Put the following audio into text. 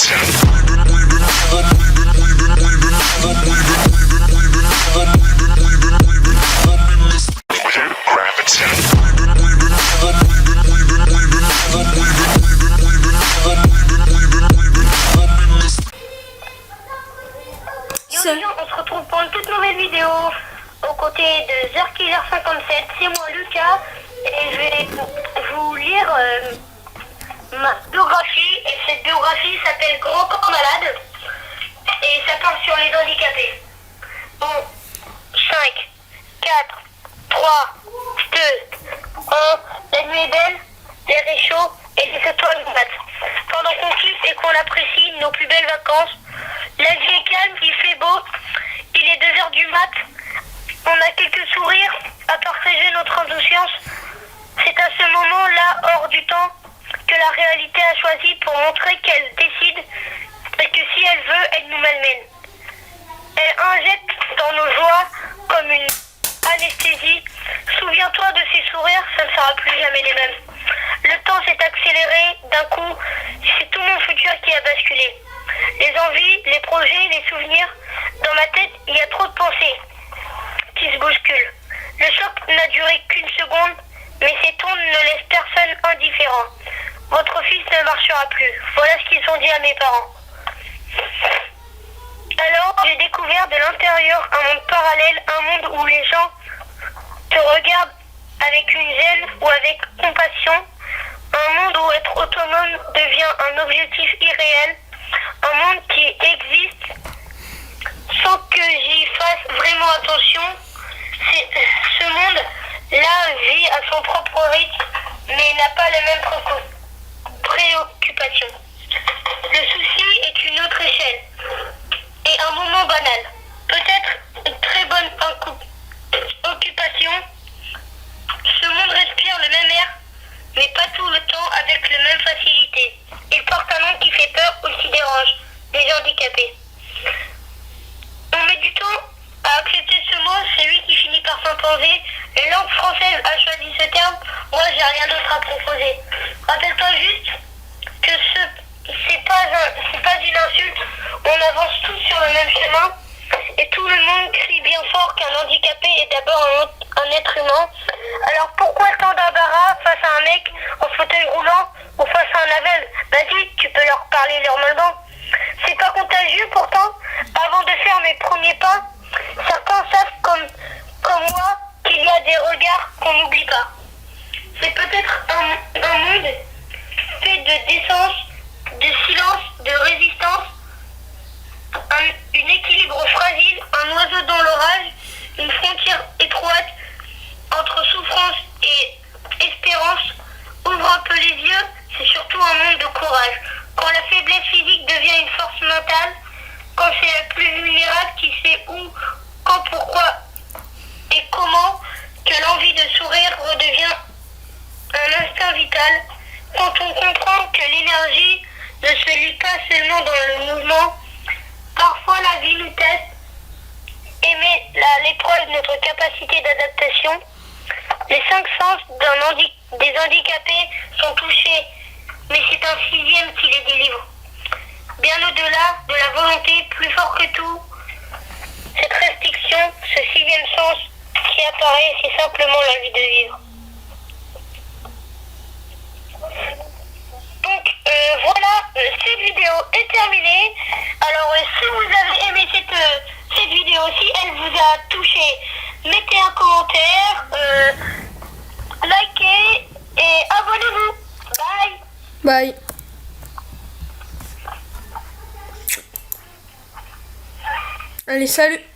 On se retrouve pour une toute nouvelle vidéo aux côtés de Zerkiller57. C'est moi Lucas et je vais vous lire ma biographie. Et cette biographie s'appelle Grand Corps Malade et ça parle sur les handicapés. Bon, 5, 4, 3, 2, 1. La nuit est belle, l'air est chaud et les étoiles nous battent. Pendant qu'on kiffe et qu'on apprécie nos plus belles vacances, la vie est calme, il fait beau, il est 2h du mat, on a quelques sourires à partager notre insouciance. C'est à ce moment-là, hors du temps, que la réalité a choisi pour montrer qu'elle décide et que si elle veut, elle nous malmène. Elle injecte dans nos joies comme une anesthésie. Souviens-toi de ces sourires, ça ne sera plus jamais les mêmes. Le temps s'est accéléré d'un coup, c'est tout mon futur qui a basculé. Les envies, les projets, les souvenirs, dans ma tête, il y a trop de pensées qui se bousculent. Le choc n'a duré qu'une seconde, mais ces ondes ne laissent personne indifférent. Votre fils ne marchera plus. Voilà ce qu'ils ont dit à mes parents. Alors, j'ai découvert de l'intérieur un monde parallèle, un monde où les gens te regardent avec une gêne ou avec compassion, un monde où être autonome devient un objectif irréel, un monde qui existe sans que j'y fasse vraiment attention. Ce monde-là vit à son propre rythme, mais n'a pas les mêmes préoccupations. Le souci est une autre échelle et un moment banal. Peut-être une très bonne occupation. Ce monde respire le même air, mais pas tout le temps avec la même facilité. Il porte un nom qui fait peur ou qui dérange, les handicapés. On met du temps à accepter ce mot, c'est lui qui finit par s'imposer. La langue française a choisi ce terme, moi j'ai rien d'autre à proposer. Rappelle-toi juste que c'est pas une insulte, on avance tous sur le même chemin et tout le monde crie bien fort qu'un handicapé est d'abord un être humain. Alors pourquoi tant d'embarras face à un mec en fauteuil roulant ou face à un aveugle? Vas-y, tu peux leur parler normalement. C'est pas contagieux pourtant. Avant de faire mes premiers pas, certains savent comme moi qu'il y a des regards qu'on n'oublie pas. C'est peut-être un monde fait de décence, de silence, de résistance, une équilibre fragile, un oiseau dans l'orage, une frontière étroite entre souffrance et espérance. Ouvre un peu les yeux, c'est surtout un monde de courage. Quand la faiblesse physique devient une force mentale, quand c'est la plus vulnérable qui sait où, quand, pourquoi et comment, que l'envie de sourire redevient un instinct vital, quand on comprend que l'énergie ne se lie pas seulement dans le mouvement. Parfois la vie nous teste et met à l'épreuve notre capacité d'adaptation. Les 5 sens des handicapés sont touchés, mais c'est un 6e qui les délivre. Bien au-delà de la volonté, plus fort que tout, cette restriction, ce 6e sens qui apparaît, c'est simplement l'envie de vivre. Donc voilà, cette vidéo est terminée. Alors si vous avez aimé cette vidéo, si elle vous a touché, mettez un commentaire, likez et abonnez-vous. Bye. Bye. Allez, salut.